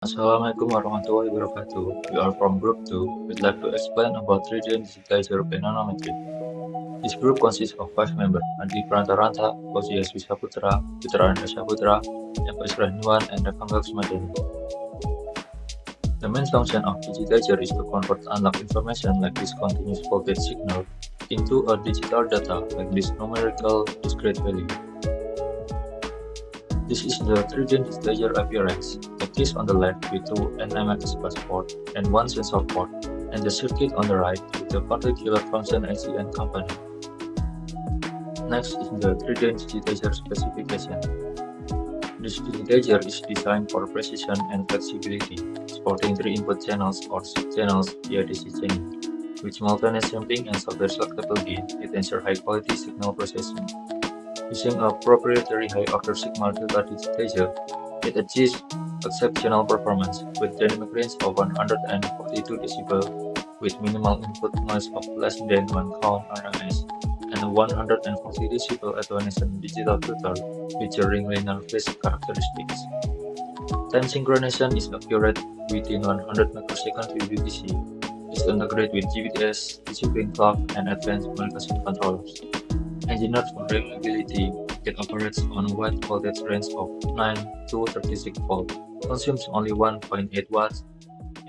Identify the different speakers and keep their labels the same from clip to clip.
Speaker 1: Assalamualaikum warahmatullahi wabarakatuh. We are from Group 2. We'd like to explain about Trident Digitizer by Nanometrics. This group consists of 5 members, Adi Prantaranta, Fauzias Wisaputra, Putraan Saputra, Eva Israhinuan, and Rakangak Smadani. The main function of digitizer is to convert analog information like this continuous voltage signal into a digital data like this numerical discrete value. This is the Trident Digitizer appearance. The case on the left with two NMX bus port and one sensor port, and the circuit on the right with the particular function IC and component. Next is the Trident Digitizer specification. This digitizer is designed for precision and flexibility, supporting 3 input channels or 6 channels via DC chaining. With simultaneous sampling and software selectable gain, it ensures high-quality signal processing. Using a proprietary high-order signal data digitizer, it achieves exceptional performance with dynamic range of 142 dB with minimal input noise of less than 1 count RMS and 140 dB attenuation digital filter featuring linear phase characteristics. Time synchronization is accurate within 100 microseconds with UTC. It's integrated with GPTs, discipline clock, and advanced microcontrollers. Engineered for reliability, it operates on a wide voltage range of 9 to 36 volts, consumes only 1.8 watts,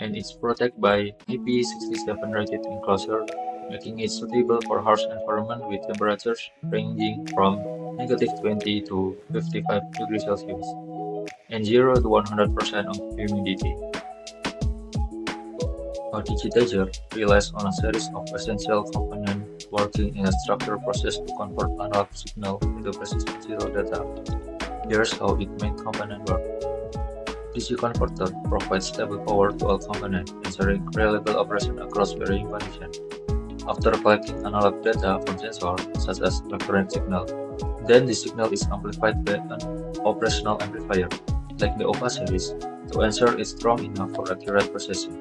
Speaker 1: and is protected by IP67 rated enclosure, making it suitable for harsh environment with temperatures ranging from -20 to 55 degrees Celsius and 0 to 100% of humidity. A digitizer relies on a series of essential components working in a structured process to convert analog signal into precise digital data. Here's how its main component work. DC converter provides stable power to all components, ensuring reliable operation across varying conditions. After collecting analog data from sensors, such as electronic signal, then the signal is amplified by an operational amplifier, like the OPA series, to ensure it's strong enough for accurate processing.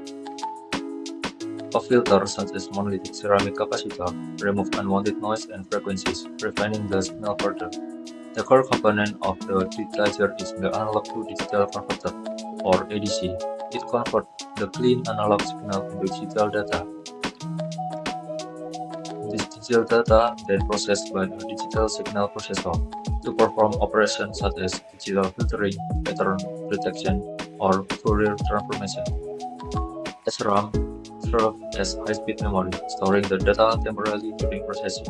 Speaker 1: A filter such as monolithic ceramic capacitor removes unwanted noise and frequencies, refining the signal further. The core component of the digitizer is the analog to digital converter, or ADC. It converts the clean analog signal into digital data. This digital data then processed by a digital signal processor to perform operations such as digital filtering, pattern detection, or Fourier transformation. SRAM serves as high-speed memory, storing the data temporarily during processing.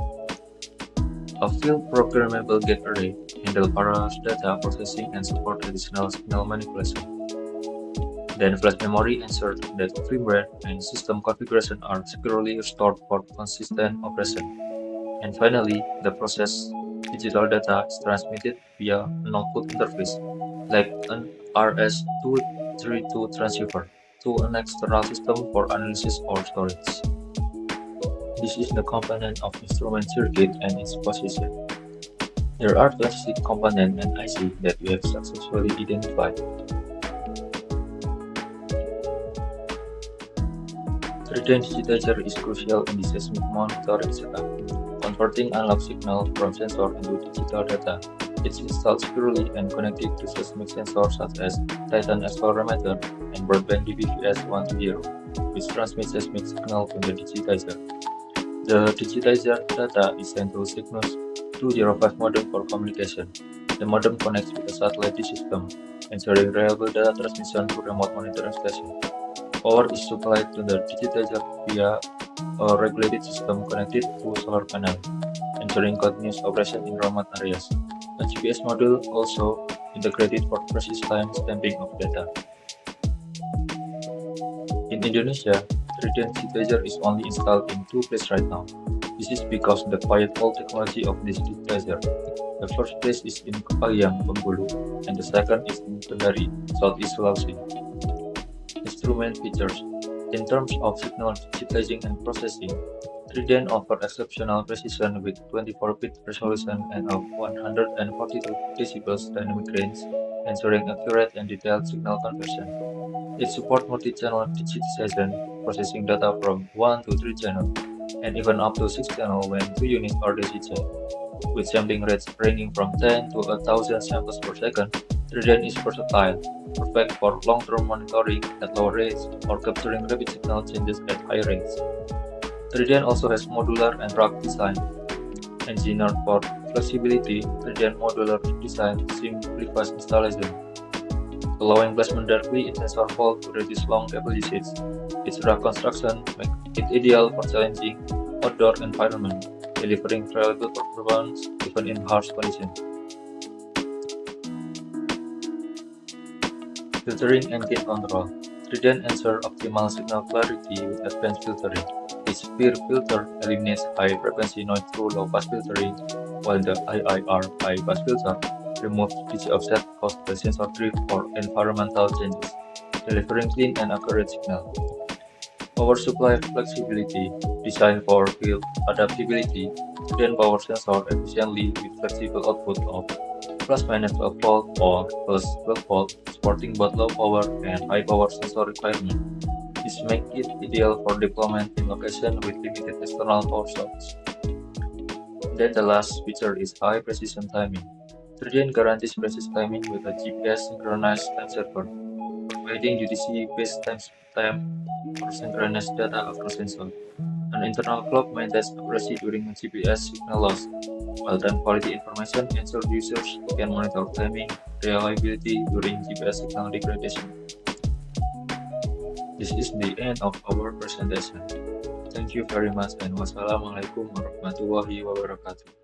Speaker 1: A field programmable gate array handles parallel data processing and supports additional signal manipulation. Then flash memory ensures that firmware and system configuration are securely stored for consistent operation. And finally, the processed digital data is transmitted via an output interface, like an RS-232 transceiver, to an external system for analysis or storage. This is the component of instrument circuit and its position. There are 26 components and IC that we have successfully identified. Trident Digitizer is crucial in the seismic monitoring setup, converting analog signal from sensor into digital data. It's installed securely and connected to seismic sensors such as Titan accelerometer and broadband DBVS 120, which transmits seismic signal to the digitizer. The digitizer data is sent to Cygnus 205 modem for communication. The modem connects with a satellite system, ensuring reliable data transmission to remote monitoring station. Power is supplied to the digitizer via a regulated system connected to solar panel, ensuring continuous operation in remote areas. A GPS module also integrated for precise time stamping of data. In Indonesia, Trident Digitizer is only installed in 2 places right now. This is because the quiet wall technology of this digitizer. The first place is in Kepahyang, Bengkulu, and the second is in Kendari, Southeast Sulawesi. Instrument features. In terms of signal digitizing and processing, Trident offers exceptional precision with 24-bit resolution and a 142 dB dynamic range, ensuring accurate and detailed signal conversion. It supports multi-channel digitization, processing data from 1 to 3 channels, and even up to 6 channels when 2 units are daisy chained. With sampling rates ranging from 10 to 1000 samples per second, Trident is versatile, perfect for long-term monitoring at low rates or capturing rapid signal changes at high rates. Trident also has modular and rugged design. Engineered for flexibility, Trident modular design simplifies installation, allowing placement directly in sensor hole to reduce long cable usage. Its rugged construction makes it ideal for challenging outdoor environment, delivering reliable performance even in harsh conditions. Filtering and gain control. Trident ensures optimal signal clarity with advanced filtering. Its peer filter eliminates high-frequency noise through low-pass filtering, while the IIR high-pass filter removes pitch offset caused by sensor drift or environmental changes, delivering clean and accurate signal. Power supply flexibility. Designed for field adaptability, Trident power sensor efficiently with flexible output of ±12 volt or +12 volt, supporting both low power and high power sensor requirements. This makes it ideal for deployment in locations with limited external power source. Then the last feature is high precision timing. Trident guarantees precise timing with a GPS synchronized time server, providing UTC-based time for synchronized data across sensors. An internal clock maintains accuracy during GPS signal loss, while time quality information ensures users can monitor timing reliability during GPS signal degradation. This is the end of our presentation. Thank you very much and wassalamualaikum warahmatullahi wabarakatuh.